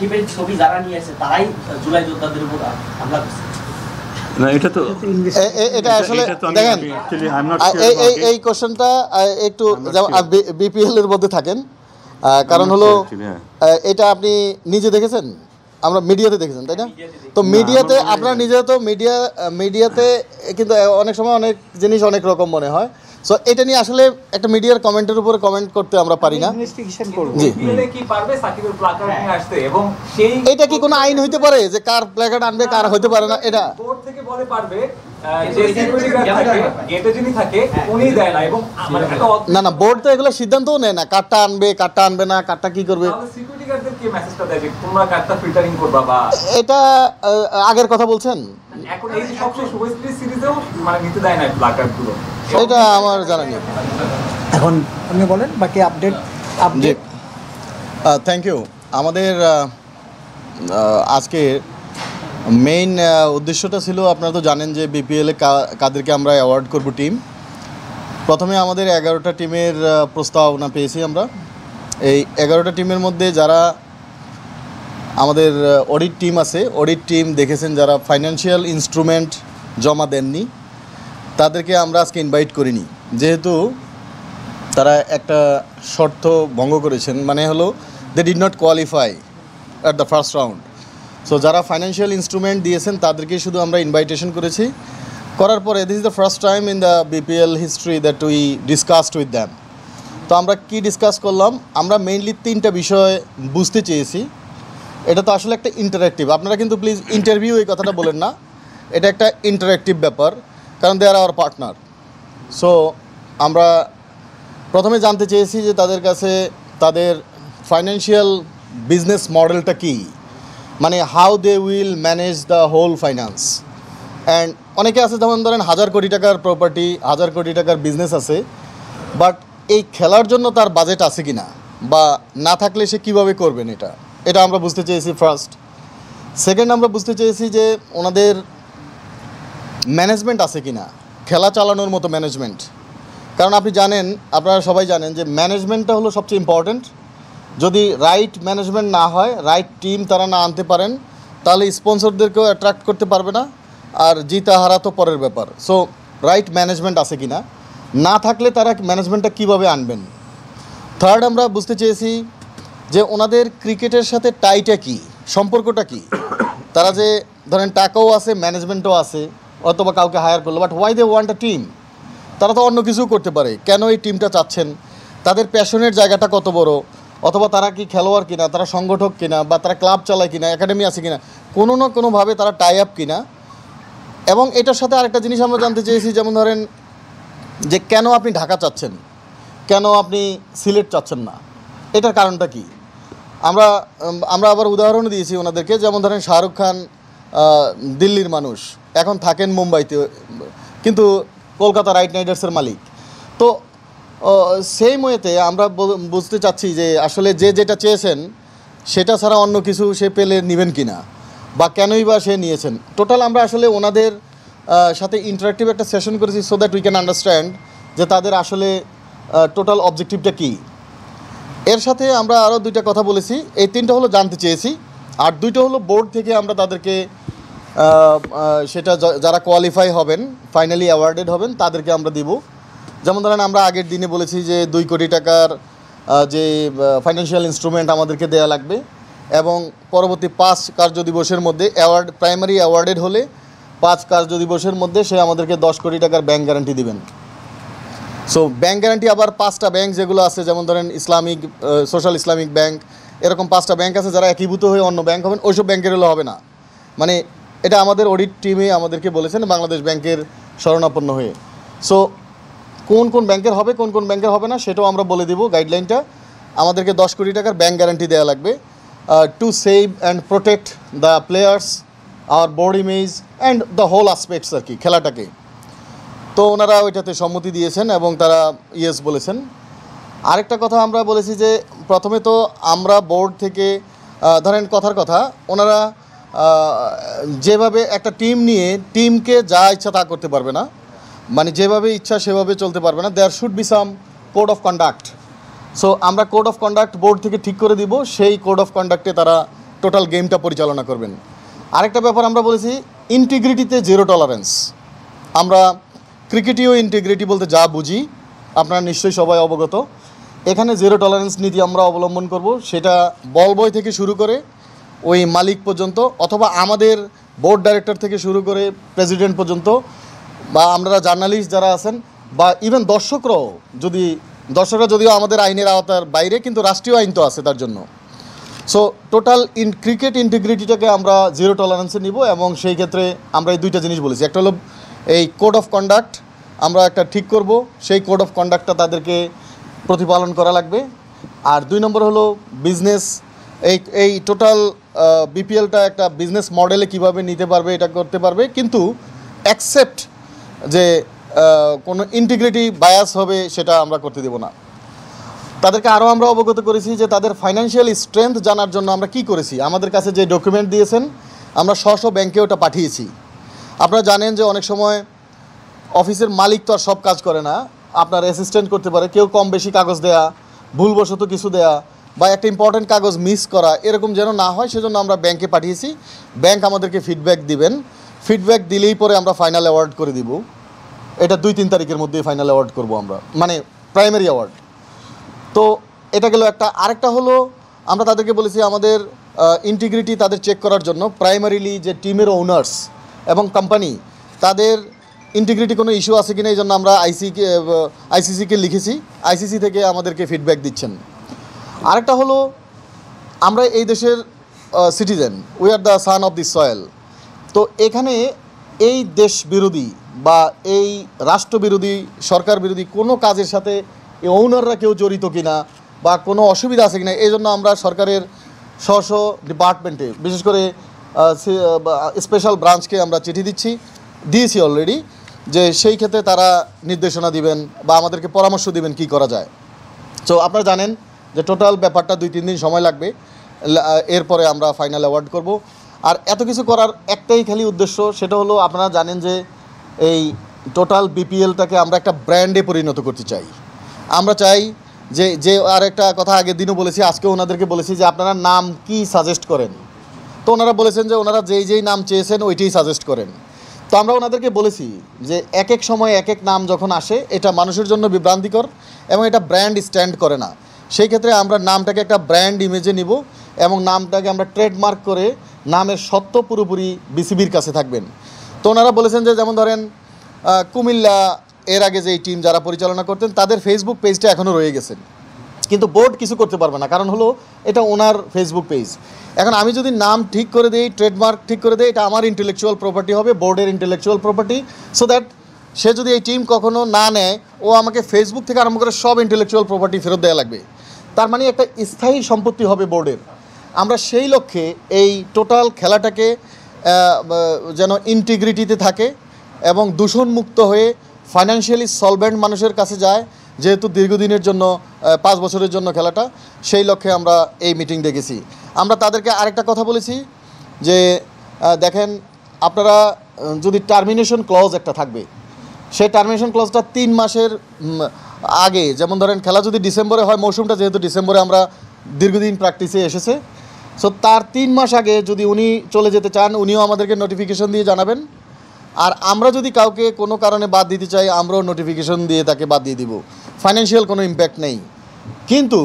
সাকিবের ছবি যারা নিয়ে আসে তারাই জুলাই যোদ্ধাদের উপর হামলা করছে। না, এটা তো এটা আসলে দেখেন এই কোশ্চেনটা একটু বিপিএল এর মধ্যে থাকেন, কারণ হলো এটা আপনি নিজে দেখেছেন, আমরা মিডিয়াতে দেখেছেন তাই না? তো মিডিয়াতে আপনারা নিজে তো মিডিয়াতে কিন্তু অনেক সময় অনেক জিনিস অনেক রকম মনে হয়। সো এটা নিয়ে আসলে একটা মিডিয়ার কমেন্টের উপরে কমেন্ট করতে আমরা পারি না। জি, এটা কি কোনো আইন হইতে পারে যে কার প্ল্যাকার্ড আনবে কার হইতে পারে না? এটা বোর্ড থেকে বলে পারবে যে সিকিউরিটি গার্ড থাকে, গেটে যিনি থাকে উনি দেয় না, এবং মানে না না, বোর্ড তো এগুলো সিদ্ধান্তও নেয় না কারটা আনবে কারটা আনবে না, কারটা কি করবে। তাহলে সিকিউরিটি গার্ডদের কি মেসেজটা দেয় যে তোমরা কারটা ফিল্টারিং করবা? বা এটা আগের কথা বলছেন, এখন এই যে সবচেয়ে শুভশ্রী সিরিজেও মানে নিতে দেয় না প্ল্যাকার্ডগুলো, এটা আমার জানা নেই। এখন আপনি বলেন বাকি আপডেট। Thank you. আমাদের আজকে মেইন উদ্দেশ্যটা ছিল, আপনারা তো জানেন যে বিপিএলে কাদেরকে আমরা অ্যাওয়ার্ড করব টিম। প্রথমে আমাদের 11টা টিমের প্রস্তাবনা পেয়েছি আমরা। এই 11টা টিমের মধ্যে যারা আমাদের অডিট টিম আছে, অডিট টিম দেখেছেন যারা ফাইন্যান্সিয়াল ইনস্ট্রুমেন্ট জমা দেননি, তাদেরকে আমরা আজকে ইনভাইট করিনি, যেহেতু তারা একটা শর্ত ভঙ্গ করেছেন, মানে হলো they did not qualify at the first round. So যারা ফাইন্যান্সিয়াল ইনস্ট্রুমেন্ট দিয়েছেন তাদেরকে শুধু আমরা ইনভাইটেশন করেছি। করার পরে this is the first time in the BPL history that we discussed with them. তো আমরা কি ডিসকাস করলাম, আমরা মেইনলি 3টা বিষয় বুঝতে চেয়েছি। এটা তো আসলে একটা ইন্টারঅ্যাক্টিভ, আপনারা কিন্তু প্লিজ ইন্টারভিউ এই কথাটা বলেন না, এটা একটা ইন্টারঅ্যাক্টিভ ব্যাপার, কারণ দে আর আওয়ার পার্টনার। সো আমরা প্রথমে জানতে চেয়েছি যে তাদের কাছে তাদের ফাইন্যান্সিয়াল বিজনেস মডেলটা কী, মানে how they will manage the whole finance. And অনেকে আছে যেমন ধরেন 1000 কোটি টাকার প্রপার্টি, 1000 কোটি টাকার বিজনেস আছে, বাট এই খেলার জন্য তার বাজেট আছে কি না, বা না থাকলে সে কীভাবে করবেন, এটা আমরা বুঝতে চেয়েছি ফার্স্ট। সেকেন্ড, আমরা বুঝতে চেয়েছি যে ওনাদের ম্যানেজমেন্ট আছে কি না, খেলা চালানোর মতো ম্যানেজমেন্ট। কারণ আপনি জানেন, আপনারা সবাই জানেন যে ম্যানেজমেন্টটা হলো সবচেয়ে ইম্পর্ট্যান্ট। যদি রাইট ম্যানেজমেন্ট না হয়, রাইট টিম তারা না আনতে পারেন, তাহলে স্পন্সরদেরকেও অ্যাট্রাক্ট করতে পারবে না, আর জিতা হারা তো পরের ব্যাপার। সো রাইট ম্যানেজমেন্ট আছে কি না থাকলে তারা ম্যানেজমেন্টটা কীভাবে আনবেন। থার্ড, আমরা বুঝতে চেয়েছি যে ওনাদের ক্রিকেটের সাথে টাইটা কী, সম্পর্কটা কী। তারা যে ধরেন টাকাও আছে, ম্যানেজমেন্টও আছে, অথবা কাউকে হায়ার করলো, but why they want a team. তারা তো অন্য কিছু করতে পারে, কেন এই টিমটা চাচ্ছেন, তাদের প্যাশনের জায়গাটা কত বড়, অথবা তারা কি খেলোয়াড় কিনা, তারা সংগঠক কিনা, বা তারা ক্লাব চালায় কিনা, একাডেমি আছে কিনা, কোনো না কোনোভাবে তারা টাই আপ কিনা। এবং এটার সাথে আরেকটা জিনিস আমরা জানতে চেয়েছি, যেমন ধরেন যে কেন আপনি ঢাকা চাচ্ছেন, কেন আপনি সিলেট চাচ্ছেন না, এটার কারণটা কি। আমরা আবার উদাহরণ দিয়েছি ওনাদেরকে, যেমন ধরেন শাহরুখ খান দিল্লির মানুষ, এখন থাকেন মুম্বাইতে, কিন্তু কলকাতা রাইডার্সের মালিক। তো সেই ওয়েতে আমরা বুঝতে চাচ্ছি যে আসলে যে যেটা চেয়েছেন সেটা ছাড়া অন্য কিছু সে পেলে নেবেন কি না, বা কেনই বা সে নিয়েছেন। টোটাল আমরা আসলে ওনাদের সাথে ইন্টারেক্টিভ একটা সেশন করেছি, so that we can understand যে তাদের আসলে টোটাল অবজেক্টিভটা কী। এর সাথে আমরা আরও 2টা কথা বলেছি, এই 3টা হলো জানতে চেয়েছি, আর 2টা হলো বোর্ড থেকে আমরা তাদেরকে সেটা যারা কোয়ালিফাই হবেন, ফাইনালি অ্যাওয়ার্ডেড হবেন, তাদেরকে আমরা দিব। যেমন ধরেন আমরা আগের দিনে বলেছি যে 2 কোটি টাকার যে ফাইন্যান্সিয়াল ইনস্ট্রুমেন্ট আমাদেরকে দেয়া লাগবে, এবং পরবর্তী 5 কার্যদিবসের মধ্যে প্রাইমারি অ্যাওয়ার্ডেড হলে 5 কার্যদিবসের মধ্যে সে আমাদেরকে 10 কোটি টাকার ব্যাংক গ্যারান্টি দিবেন। সো ব্যাংক গ্যারান্টি আবার 5টা ব্যাংক যেগুলো আছে, যেমন ধরেন ইসলামিক, সোশ্যাল ইসলামিক ব্যাংক, এরকম 5টা ব্যাংক আছে যারা একীভূত হয়ে অন্য ব্যাংক হবেন, ওইসব ব্যাংকের হলে হবে না। মানে এটা আমাদের অডিট টিমে আমাদেরকে বলেছেন, বাংলাদেশ ব্যাংকের শরণাপন্ন হয়ে। সো কোন কোন ব্যাংকের হবে, কোন কোন ব্যাংকের হবে না, সেটাও আমরা বলে দিব গাইডলাইনটা। আমাদেরকে 10 কোটি টাকার ব্যাংক গ্যারান্টি দেওয়া লাগবে to save and protect the players, our board image and the whole aspects আর কি, খেলাটাকে। তো ওনারা ওইটাতে সম্মতি দিয়েছেন এবং তারা ইয়েস বলেছেন। আরেকটা কথা আমরা বলেছি যে প্রথমে তো আমরা বোর্ড থেকে ধরেন কথার কথা, ওনারা যেভাবে একটা টিম নিয়ে টিমকে যা ইচ্ছা তা করতে পারবে না, মানে যেভাবে ইচ্ছা সেভাবে চলতে পারবে না। There should be some code of conduct. So আমরা কোড অফ কন্ডাক্ট বোর্ড থেকে ঠিক করে দিব, সেই কোড অফ কন্ডাক্টে তারা টোটাল গেমটা পরিচালনা করবেন। আরেকটা ব্যাপার আমরা বলেছি ইন্টিগ্রিটিতে জিরো টলারেন্স। আমরা ক্রিকেটীয় ইন্টিগ্রিটি বলতে যা বুঝি আপনারা নিশ্চয়ই সবাই অবগত, এখানে জিরো টলারেন্স নীতি আমরা অবলম্বন করব। সেটা বল বয় থেকে শুরু করে ওই মালিক পর্যন্ত, অথবা আমাদের বোর্ড ডাইরেক্টর থেকে শুরু করে প্রেসিডেন্ট পর্যন্ত, বা আমরা জার্নালিস্ট যারা আছেন, বা ইভেন দর্শকরা যদিও আমাদের আইনের আওতার বাইরে, কিন্তু রাষ্ট্রীয় আইন তো আছে তার জন্য। সো টোটাল ক্রিকেট ইন্টিগ্রিটিটাকে আমরা জিরো টলারেন্সে নিব, এবং সেই ক্ষেত্রে আমরা এই দুইটা জিনিস বলেছি। একটা হলো এই কোড অফ কন্ডাক্ট আমরা একটা ঠিক করব, সেই কোড অফ কন্ডাক্টটা তাদেরকে প্রতিপালন করা লাগবে। আর 2 নম্বর হলো বিজনেস, এই টোটাল বিপিএলটা একটা বিজনেস মডেলে কিভাবে নিতে পারবে, এটা করতে পারবে, কিন্তু অ্যাকসেপ্ট যে কোনো ইন্টিগ্রিটি বায়াস হবে সেটা আমরা করতে দেব না। তাদেরকে আরও আমরা অবগত করেছি যে তাদের ফাইন্যান্সিয়াল স্ট্রেংথ জানার জন্য আমরা কি করেছি। আমাদের কাছে যে ডকুমেন্ট দিয়েছেন আমরা স্ব ব্যাংকে ওটা পাঠিয়েছি। আপনারা জানেন যে অনেক সময় অফিসের মালিক তো আর সব কাজ করে না, আপনার অ্যাসিস্ট্যান্ট করতে পারে, কেউ কম বেশি কাগজ দেয়া, ভুলবশত কিছু দেয়া, বা একটা ইম্পর্টেন্ট কাগজ মিস করা, এরকম যেন না হয় সেজন্য আমরা ব্যাংকে পাঠিয়েছি। ব্যাংক আমাদেরকে ফিডব্যাক দিবেন, ফিডব্যাক দিলেই পরে আমরা ফাইনাল অ্যাওয়ার্ড করে দিব। এটা 2-3 তারিখের মধ্যেই ফাইনাল অ্যাওয়ার্ড করব আমরা, মানে প্রাইমারি অ্যাওয়ার্ড। তো এটা গেল একটা। আরেকটা হলো আমরা তাদেরকে বলেছি আমাদের ইন্টিগ্রিটি তাদের চেক করার জন্য প্রাইমারিলি যে টিমের ওনার্স এবং কোম্পানি, তাদের ইন্টিগ্রিটি কোনো ইস্যু আছে কিনা, এই জন্য আমরা আইসিসিকে লিখেছি, আইসিসি থেকে আমাদেরকে ফিডব্যাক দিচ্ছেন। আরেকটা হলো আমরা এই দেশের citizen, we are the son of this soil. তো এখানে এই দেশ বিরোধী বা এই রাষ্ট্রবিরোধী, সরকার বিরোধী কোনো কাজের সাথে এই ওনাররা কেউ জড়িত কিনা বা কোনো অসুবিধা আছে কিনা, এই জন্য আমরা সরকারের স্ব ডিপার্টমেন্টে, বিশেষ করে স্পেশাল ব্রাঞ্চকে আমরা চিঠি দিয়েছি অলরেডি, যে সেই ক্ষেত্রে তারা নির্দেশনা দিবেন বা আমাদেরকে পরামর্শ দিবেন কি করা যায়। সো আপনারা জানেন যে টোটাল ব্যাপারটা 2-3 দিন সময় লাগবে, এরপরে আমরা ফাইনাল অ্যাওয়ার্ড করব। আর এত কিছু করার একটাই খালি উদ্দেশ্য, সেটা হলো আপনারা জানেন যে এই টোটাল বিপিএলটাকে আমরা একটা ব্র্যান্ডে পরিণত করতে চাই। আমরা চাই যে আর একটা কথা আগের দিনও বলেছি, আজকেও ওনাদেরকে বলেছি যে আপনারা নাম কি সাজেস্ট করেন। তো ওনারা বলেছেন যে ওনারা যেই নাম চেয়েছেন ওইটাই সাজেস্ট করেন। তো আমরা ওনাদেরকে বলেছি যে এক এক সময় এক এক নাম যখন আসে এটা মানুষের জন্য বিভ্রান্তিকর এবং এটা ব্র্যান্ড স্ট্যান্ড করে না। সেই ক্ষেত্রে আমরা নামটাকে একটা ব্র্যান্ড ইমেজে নিব এবং নামটাকে আমরা ট্রেডমার্ক করে নামের সত্ত্ব পুরোপুরি বিসিবির কাছে থাকবেন। তো ওনারা বলেছেন যে যেমন ধরেন কুমিল্লা এর আগে যেই টিম যারা পরিচালনা করতেন তাদের ফেসবুক পেজটা এখনও রয়ে গেছেন, কিন্তু বোর্ড কিছু করতে পারবে না, কারণ হলো এটা ওনার ফেসবুক পেজ। এখন আমি যদি নাম ঠিক করে দিই, ট্রেডমার্ক ঠিক করে দিই, এটা আমার ইন্টেলেকচুয়াল প্রপার্টি হবে, বোর্ডের ইন্টেলেকচুয়াল প্রপার্টি। সো দ্যাট সে যদি এই টিম কখনো না নেয়, ও আমাকে ফেসবুক থেকে আরম্ভ করে সব ইন্টেলেকচুয়াল প্রপার্টি ফেরত দেওয়া লাগবে। তার মানে একটা স্থায়ী সম্পত্তি হবে বোর্ডের। আমরা সেই লক্ষ্যে এই টোটাল খেলাটাকে যেন ইন্টিগ্রিটিতে থাকে এবং দূষণমুক্ত হয়ে ফাইন্যান্সিয়ালি সলভেন্ট মানুষের কাছে যায়, যেহেতু দীর্ঘদিনের জন্য 5 বছরের জন্য খেলাটা, সেই লক্ষ্যে আমরা এই মিটিং ডেকেছি। আমরা তাদেরকে আরেকটা কথা বলেছি যে দেখেন আপনারা যদি টার্মিনেশন ক্লজ একটা থাকবে, সেই টার্মিনেশন ক্লজটা 3 মাসের আগে, যেমন ধরেন খেলা যদি ডিসেম্বরে হয়, মৌসুমটা যেহেতু ডিসেম্বরে আমরা দীর্ঘদিন প্র্যাকটিসে এসেছে, সো তার 3 মাস আগে যদি উনি চলে যেতে চান উনিও আমাদেরকে নোটিফিকেশন দিয়ে জানাবেন। আর আমরা যদি কাউকে কোনো কারণে বাদ দিতে চাই আমরাও নোটিফিকেশন দিয়ে তাকে বাদ দিয়ে দিব, ফাইন্যান্সিয়াল কোনো ইম্প্যাক্ট নেই। কিন্তু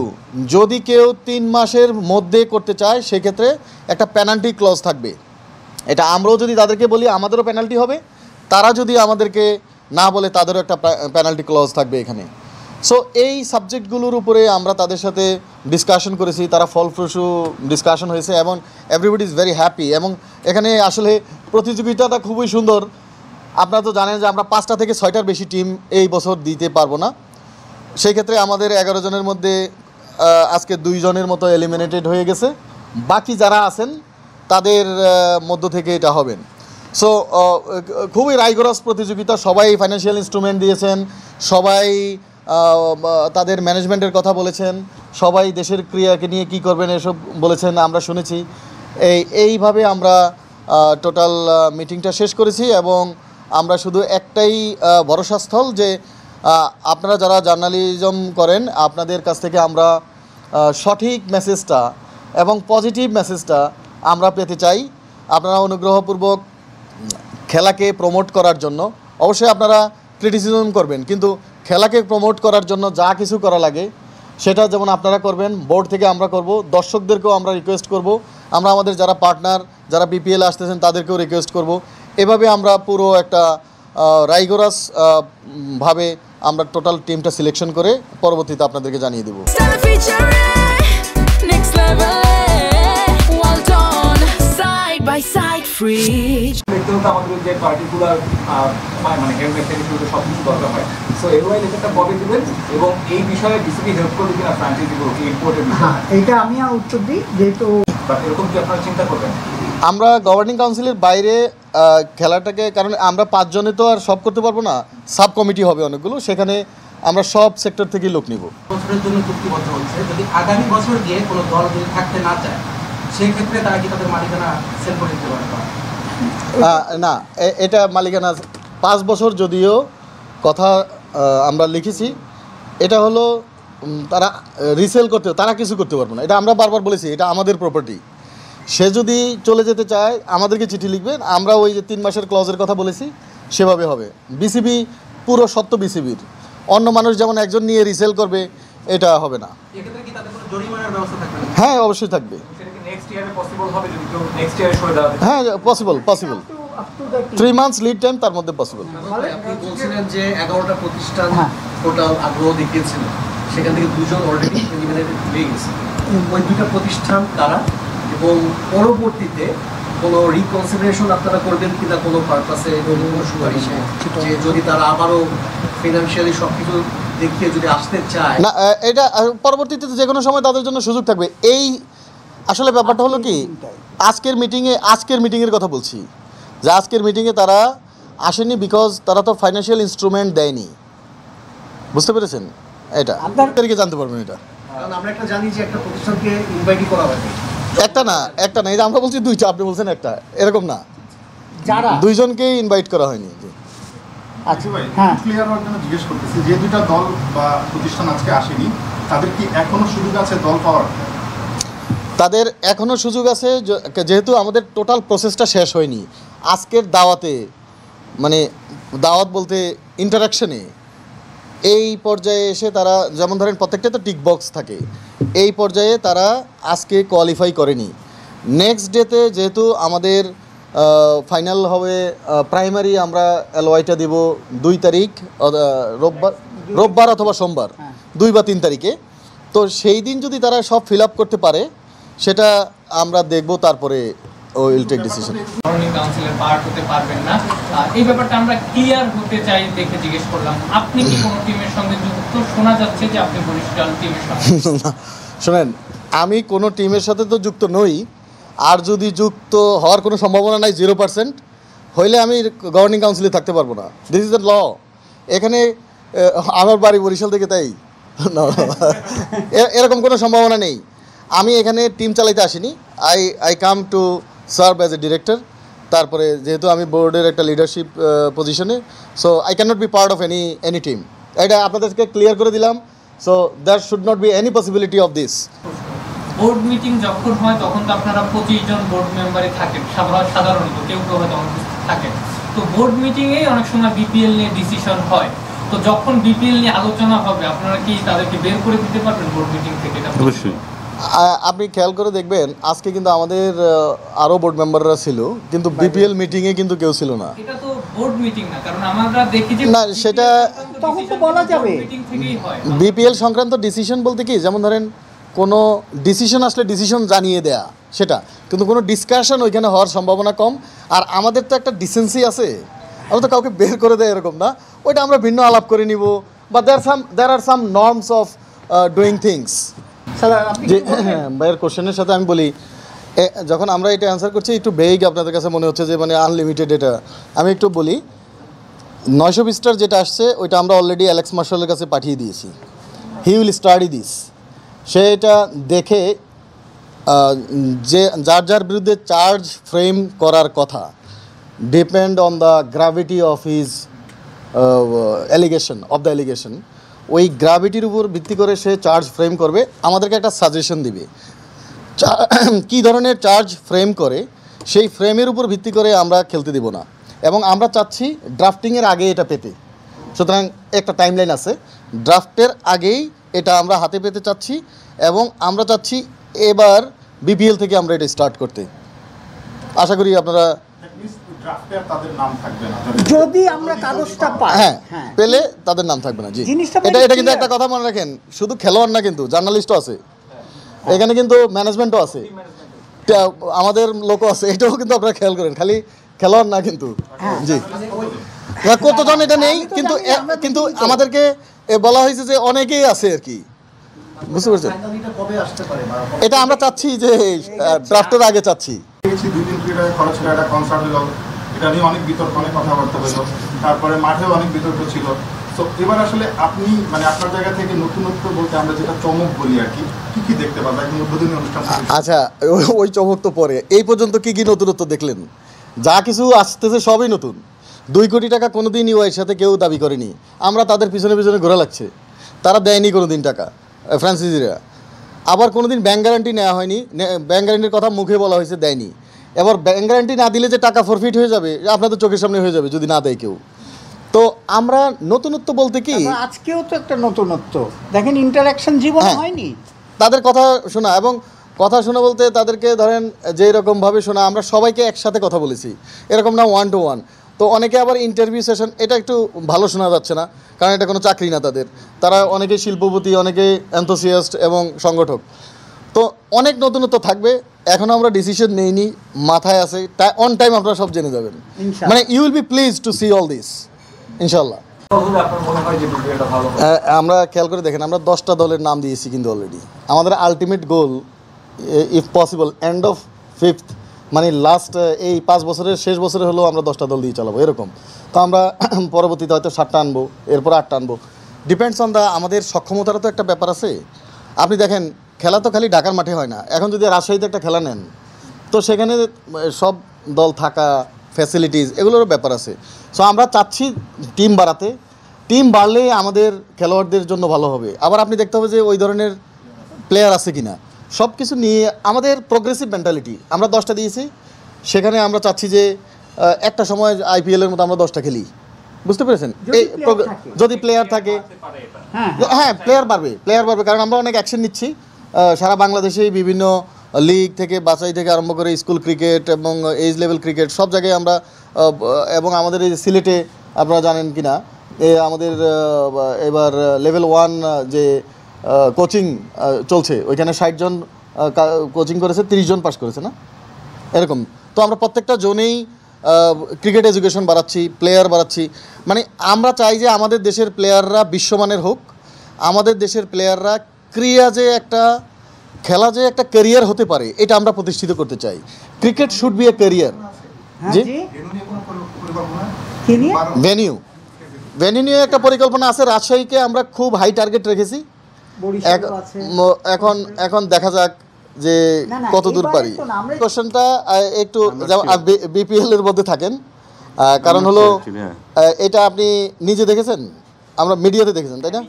যদি কেউ 3 মাসের মধ্যে করতে চায় সেক্ষেত্রে একটা পেনাল্টি ক্লজ থাকবে। এটা আমরাও যদি তাদেরকে বলি আমাদেরও পেনাল্টি হবে, তারা যদি আমাদেরকে না বলে তাদেরও একটা পেনাল্টি ক্লজ থাকবে এখানে। সো এই সাবজেক্টগুলোর উপরে আমরা তাদের সাথে ডিসকাশন করেছি, তারা ফলপ্রসূ ডিসকাশন হয়েছে এবং এভরিবডি ইজ ভেরি হ্যাপি। এবং এখানে আসলে প্রতিযোগিতাটা খুবই সুন্দর। আপনারা তো জানেন যে আমরা 5টা থেকে 6টার বেশি টিম এই বছর দিতে পারবো না। সেই ক্ষেত্রে আমাদের 11 জনের মধ্যে আজকে 2 জনের মতো এলিমিনেটেড হয়ে গেছে, বাকি যারা আছেন তাদের মধ্য থেকে এটা হবেন। সো খুবই রাইগরাস প্রতিযোগিতা, সবাই ফাইন্যান্সিয়াল ইনস্ট্রুমেন্ট দিয়েছেন, সবাই তাদের ম্যানেজমেন্টের কথা বলেছেন, সবাই দেশের ক্রিয়াকে নিয়ে কী করবেন এসব বলেছেন, আমরা শুনেছি। এইভাবে আমরা টোটাল মিটিংটা শেষ করেছি এবং আমরা শুধু একটাই ভরসাস্থল যে আপনারা যারা জার্নালিজম করেন আপনাদের কাছ থেকে আমরা সঠিক মেসেজটা এবং পজিটিভ মেসেজটা আমরা পেতে চাই। আপনারা অনুগ্রহপূর্বক খেলাকে প্রমোট করার জন্য অবশ্যই আপনারা ক্রিটিসিজম করবেন, কিন্তু খেলাকে প্রমোট করার জন্য যা কিছু করা লাগে সেটা যেমন আপনারা করবেন, বোর্ড থেকে আমরা করব, দর্শকদেরকেও আমরা রিকোয়েস্ট করব, আমরা আমাদের যারা পার্টনার যারা বিপিএল আসতেছেন তাদেরকেও রিকোয়েস্ট করব। এভাবে আমরা পুরো একটা রাইগোরাস ভাবে আমরা টোটাল টিমটা সিলেকশন করে পরবর্তীতে আপনাদেরকে জানিয়ে দেব। দেখতে হতো আমাদের যে পার্টিকুলার মানে হেলমেট থেকে শুরু সব কিছু দরকার হয়। সো এলওয়াই লেটারটা কবে দিবেন এবং এই বিষয়ে বিসিবি হেল্প করবে কিনা ফ্র্যাঞ্চাইজিগুলোকে ইম্পোর্টের বিষয়ে? এটা আমি আর উত্তর দিই, যেহেতু এরকম কি আপনারা চিন্তা করবেন? আমরা গভর্নিং কাউন্সিলের বাইরে খেলাটাকে, কারণ আমরা 5 জনে তো আর সব করতে পারবো না, সাব কমিটি হবে অনেকগুলো, সেখানে আমরা সব সেক্টর থেকেই লোক নিব। বছরের জন্য চুক্তিবদ্ধ হচ্ছে, যদি আগামী বছর গিয়ে কোনো দল যদি থাকতে না চায় সেই ক্ষেত্রে তারা কি তাদের মালিকানা সেল করে দিতে পারবে? না, এটা মালিকানা 5 বছর যদিও কথা আমরা লিখেছি, এটা হলো তারা রিসেল করতে, তারা কিছু করতে পারবে না। এটা আমরা বারবার বলেছি, এটা আমাদের প্রপার্টি। সে যদি চলে যেতে চায় আমাদেরকে চিঠি লিখবেন, আমরা ওই যে 3 মাসের ক্লজের কথা বলেছি সেভাবে হবে। বিসিবি পুরো সত্য বিসিবির, অন্য মানুষ যেমন একজন নিয়ে রিসেল করবে এটা হবে না। এক্ষেত্রে কি তাদের কোনো জরিমানার ব্যবস্থা থাকবে? হ্যাঁ, অবশ্যই থাকবে। সেটা কি নেক্সট ইয়ারে পসিবল হবে যদি কেউ নেক্সট ইয়ারে সরে দেওয়া যায়? হ্যাঁ, পসিবল 3 মান্থস লিড টাইম, তার মধ্যে পসিবল। আপনি বলছিলেন যে 11টা প্রতিষ্ঠান টোটাল আগ্রহ দেখিয়েছিল, সেখান থেকে 2 জন অলরেডি এলিমিনেটেড হয়ে গেছে। ওই 2টা প্রতিষ্ঠান তারা, এবং পরবর্তীতে কোনো রিকনসিডারেশন আপনারা করবেন কিনা কোনো পারপাসে, কোনো সুপারিশে, যে যদি তারা আবারও ফিনান্সিয়ালি সব কিছু দেখিয়ে যদি আসতে চায়? না, এটা পরবর্তীতে যে কোনো সময় তাদের জন্য সুযোগ থাকবে। এই আসলে ব্যাপারটা হলো কি, আজকের মিটিংয়ের কথা বলছি, যে আজকের মিটিংয়ে তারা আসেনি বিকজ তারা তো ফাইন্যান্সিয়াল ইনস্ট্রুমেন্ট দেয়নি, বুঝতে পেরেছেন? এটা আপনাদেরকে জানতে পারবেন। এটা কারণ আমরা একটা জানি যে একটা প্রতিষ্ঠানকে ইনভাইটই করা হয়নি। একটা না, এই যে আমরা বলছি 2টা, আপনি বলছেন একটা, এরকম না, যারা 2 জনকেই ইনভাইট করা হয়নি। আচ্ছা, ভাই, হ্যাঁ, ক্লিয়ার হওয়ার জন্য জিজ্ঞেস করতেছি, যে 2টা দল বা প্রতিষ্ঠান আজকে আসেনি, তাদের কি এখনো সুযোগ আছে দল পাওয়ার? তাদের এখনও সুযোগ আছে, যেহেতু আমাদের টোটাল প্রসেসটা শেষ হয়নি। আজকের দাওয়াতে, মানে দাওয়াত বলতে ইন্টারাকশনে এই পর্যায়ে এসে তারা, যেমন ধরেন প্রত্যেকটা তো টিক বক্স থাকে, এই পর্যায়ে তারা আজকে কোয়ালিফাই করেনি। নেক্সট ডেতে যেহেতু আমাদের ফাইনাল হবে, প্রাইমারি আমরা এলওয়াইটা দেব 2 তারিখ, রোববার অথবা সোমবার, 2 বা 3 তারিখে। তো সেই দিন যদি তারা সব ফিল আপ করতে পারে সেটা আমরা দেখব, তারপরে উইল টেক ডিসিশন। গভর্নিং কাউন্সিলের পার্ট হতে পারবেন না, এই ব্যাপারটা আমরা ক্লিয়ার হতে চাই দেখে জিজ্ঞেস করলাম। আপনি কি কোনো টিমের সঙ্গে যুক্ত? শোনা যাচ্ছে যে আপনি বরিশাল টিমের সঙ্গে। শোনেন, আমি কোনো টিমের সাথে তো যুক্ত নই, আর যদি যুক্ত হওয়ার কোনো সম্ভাবনা নাই 0% হইলে আমি গভর্নিং কাউন্সিলে থাকতে পারবো না। This is the law. এখানে আমার বাড়ি বরিশাল থেকে, তাই এরকম কোনো সম্ভাবনা নেই। আমি এখানে টিম চালাইতে আসিনি, I come to serve as a director. তারপরে যেহেতু আমি বোর্ডের একটা লিডারশিপ পজিশনে, so I can not be part of any team. এটা আপনাদেরকে ক্লিয়ার করে দিলাম। So there should not be any possibility of this. Board meeting যখন হয় তখন তো আপনারা 25 জন বোর্ড মেম্বারই থাকেন সাধারণত, কেউ কেউ হয়তো অনুপস্থিত থাকেন। তো বোর্ড মিটিংয়ে অনেক সময় বিপিএল নিয়ে ডিসিশন হয়, তো যখন বিপিএল নিয়ে আলোচনা হবে আপনারা কি তাদেরকে বের করে দিতে পারবেন বোর্ড মিটিং থেকে? অবশ্যই। আপনি খেয়াল করে দেখবেন, আজকে কিন্তু আমাদের আরও বোর্ড মেম্বাররা ছিল, কিন্তু বিপিএল মিটিংয়ে কিন্তু কেউ ছিল না। এটা তো বোর্ড মিটিং না, কারণ আমরা দেখি যে না, সেটা তখন তো বলা যাবে মিটিং থেকেই হয়। বিপিএল সংক্রান্ত ডিসিশন বলতে কি, যেমন ধরেন কোনো ডিসিশন আসলে ডিসিশন জানিয়ে দেয়া, সেটা কিন্তু কোনো ডিসকাশন ওইখানে হওয়ার সম্ভাবনা কম। আর আমাদের তো একটা ডিসেন্সি আছে, আমরা তো কাউকে বের করে দেয় এরকম না, ওইটা আমরা ভিন্ন আলাপ করে নিব, বা দেয়ার আর সাম নর্মস অফ ডুইং থিংস। যে ভাইয়ের কোশ্চেনের সাথে আমি বলি, যখন আমরা এটা অ্যান্সার করছি একটু বেগ আপনাদের কাছে মনে হচ্ছে যে মানে আনলিমিটেড, এটা আমি একটু বলি। 900 পৃষ্ঠার যেটা আসছে ওইটা আমরা অলরেডি অ্যালেক্স মার্শালের কাছে পাঠিয়ে দিয়েছি। He will study this. সে এটা দেখে যে যার বিরুদ্ধে চার্জ ফ্রেম করার কথা, depend on the gravity of his allegation, ওই গ্র্যাভিটির উপর ভিত্তি করে সে চার্জ ফ্রেম করবে, আমাদেরকে একটা সাজেশন দিবে। কী ধরনের চার্জ ফ্রেম করে সেই ফ্রেমের উপর ভিত্তি করে আমরা খেলতে দেব না, এবং আমরা চাচ্ছি ড্রাফটিংয়ের আগে এটা পেতে। সুতরাং একটা টাইমলাইন আছে, ড্রাফটের আগেই এটা আমরা হাতে পেতে চাচ্ছি, এবং আমরা চাচ্ছি এবার বিপিএল থেকে আমরা এটা স্টার্ট করতে। আশা করি আপনারা ড্রাফটে তাদের নাম থাকবে না। যদি আমরা কাগজটা পাই, হ্যাঁ হ্যাঁ, পেলে তাদের নাম থাকবে না। জি, জিনিসটা এটা কিন্তু একটা কথা মনে রাখেন, শুধু খেলোয়াড় না কিন্তু জার্নালিস্টও আছে এখানে, কিন্তু ম্যানেজমেন্টও আছে, আমাদের লোকও আছে, এটাও কিন্তু আপনারা খেয়াল করেন, খালি খেলোয়াড় না কিন্তু। জি, কতজন এটা নেই, কিন্তু কিন্তু আমাদেরকে বলা হয়েছে যে অনেকেই আছে আর কি, বুঝতে পারছেন? ফাইনালিটা কবে আসতে পারে বা এটা আমরা চাচ্ছি যে ড্রাফটের আগে চাচ্ছি। 2-3 কোটি টাকা খরচ করে একটা কনসার্ট হলো, এটা নিয়ে অনেক বিতর্ক, অনেক কথাবার্তা হলো, তারপরে মাঠেও অনেক বিতর্ক ছিল। তো এবার আসলে আপনি মানে আপনার জায়গা থেকে নতুনত্ব বলতে আমরা যেটা চমক বলি আর কি, কি কি দেখতে পাবো একদম উদ্বোধনী অনুষ্ঠান থেকে? আচ্ছা, ওই চমক তো পরে, এই পর্যন্ত কি কি নতুনত্ব দেখলেন? যা কিছু আসতেছে সবই নতুন। 2 কোটি টাকা কোনোদিন ইউআইয়ের সাথে কেউ দাবি করেনি, আমরা তাদের পিছনে পিছনে ঘোরা লাগছে, তারা দেয়নি কোনোদিন টাকা ফ্রান্সিসিরা। আবার কোনোদিন ব্যাংক গ্যারান্টি নেওয়া হয়নি, ব্যাংক গ্যারান্টির কথা মুখে বলা হয়েছে, দেয়নি। এবার ব্যাংক গ্যারান্টি না দিলে যে টাকা ফরফিট হয়ে যাবে, আপনাদের চোখের সামনে হয়ে যাবে যদি না দেয় কেউ। তো আমরা নতুনত্ব বলতে কি, তারপর আজকেও তো একটা নতুনত্ব দেখেন, ইন্টারাকশন জীবন হ্যাঁ। হয়নি। তাদের কথা শোনা, এবং কথা শোনা বলতে তাদেরকে ধরেন যে এরকমভাবে শোনা, আমরা সবাইকে একসাথে কথা বলেছি, এরকম না 1 to 1। তো অনেকে আবার ইন্টারভিউ সেশন, এটা একটু ভালো শোনা যাচ্ছে না, কারণ এটা কোনো চাকরি না তাদের, তারা অনেকে শিল্পপতি, অনেকে এনথুসিয়াস্ট এবং সংগঠক। তো অনেক নতুনত্ব থাকবে, এখনও আমরা ডিসিশন নেইনি, মাথায় আছে, অন টাইম আপনারা সব জেনে যাবেন, ইনশাআল্লাহ। মানে you will be please to see all this ইনশাল্লাহ। আপনার মনে হয় যে বিষয়টা ভালো হবে? আমরা খেয়াল করে দেখেন, আমরা 10টা দলের নাম দিয়েছি কিন্তু অলরেডি। আমাদের ultimate goal, if possible end of 5th, মানে লাস্ট এই 5 বছরের শেষ বছরে হলেও আমরা 10টা দল দিয়ে চালাবো এরকম। তো আমরা পরবর্তীতে হয়তো 7টা আনবো, এরপর 8টা আনবো, ডিপেন্ডস অন দ্য আমাদের সক্ষমতারও তো একটা ব্যাপার আছে। আপনি দেখেন, খেলা তো খালি ঢাকার মাঠে হয় না, এখন যদি রাজশাহীতে একটা খেলা নেন, তো সেখানে সব দল থাকা, ফ্যাসিলিটিস, এগুলোরও ব্যাপার আছে। সো আমরা চাচ্ছি টিম বাড়াতে, টিম বাড়লে আমাদের খেলোয়াড়দের জন্য ভালো হবে। আবার আপনি দেখতে হবে যে ওই ধরনের প্লেয়ার আছে কি না, সব কিছু নিয়ে আমাদের প্রোগ্রেসিভ মেন্টালিটি। আমরা 10টা দিয়েছি, সেখানে আমরা চাচ্ছি যে একটা সময় আইপিএলের মতো আমরা 10টা খেলি, বুঝতে পেরেছেন? এই যদি প্লেয়ার থাকে, হ্যাঁ প্লেয়ার বাড়বে, কারণ আমরা অনেক অ্যাকশন নিচ্ছি সারা বাংলাদেশেই, বিভিন্ন লিগ থেকে বাছাই থেকে আরম্ভ করে স্কুল ক্রিকেট এবং এজ লেভেল ক্রিকেট সব জায়গায় আমরা, এবং আমাদের এই সিলেটে আপনারা জানেন কি না, আমাদের এবার লেভেল 1 যে কোচিং চলছে, ওইখানে 60 জন কোচিং করেছে, 30 জন পাস করেছে না, এরকম। তো আমরা প্রত্যেকটা জোনেই ক্রিকেট এডুকেশন বাড়াচ্ছি, প্লেয়ার বাড়াচ্ছি। মানে আমরা চাই যে আমাদের দেশের প্লেয়াররা বিশ্বমানের হোক, আমাদের দেশের প্লেয়াররা ক্রীড়া যে একটা, খেলা যে একটা ক্যারিয়ার হতে পারে, এটা আমরা প্রতিষ্ঠিত করতে চাই। Cricket should B A career. G, venue নিয়ে একটা পরিকল্পনা আছে। রাজশাহীকে আমরা খুব হাই টার্গেট রেখেছি, এখন দেখা যাক যে কত দূর পারি। কোশ্চেনটা একটু বিপিএল এর মধ্যে থাকেন, কারণ হলো এটা আপনি নিজে দেখেছেন, আমরা মিডিয়াতে দেখেছেন, তাই না?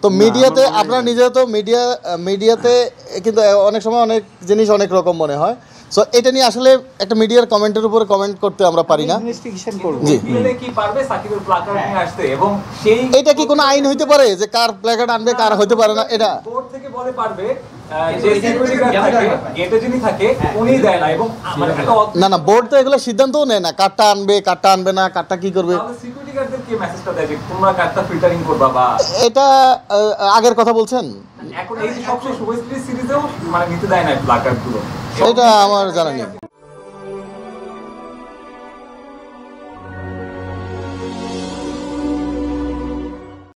তো মিডিয়াতে আপনারা নিজে তো মিডিয়াতে কিন্তু অনেক সময় অনেক জিনিস অনেক রকম মনে হয়। সো এটা নিয়ে আসলে একটা মিডিয়ার কমেন্টের উপরে কমেন্ট করতে আমরা পারি না। জি, কি পারবে সাকিবের প্ল্যাকার্ড নিয়ে আসতে, এবং সেই এটা কি কোনো আইন হইতে পারে যে কার প্ল্যাকার্ড আনবে কার হইতে পারে না? এটা বোর্ড থেকে বলে পারবে যে সিকিউরিটি গার্ড থাকে, গেটে যিনি থাকে উনি দেয় না, এবং মানে একটা না, বোর্ড তো এগুলো সিদ্ধান্তও নেয় না, কারটা আনবে কারটা আনবে না, কারটা কি করবে। তাহলে সিকিউরিটি গার্ডদের কি মেসেজটা দেয় যে তোমরা কারটা ফিল্টারিং করবা? বা এটা আগের কথা বলছেন, এখন এই যে সবচেয়ে শুভশ্রী সিরিজেও মানে নিতে দেয় না প্ল্যাকার্ড গুলো, এটা আমার জানা নেই।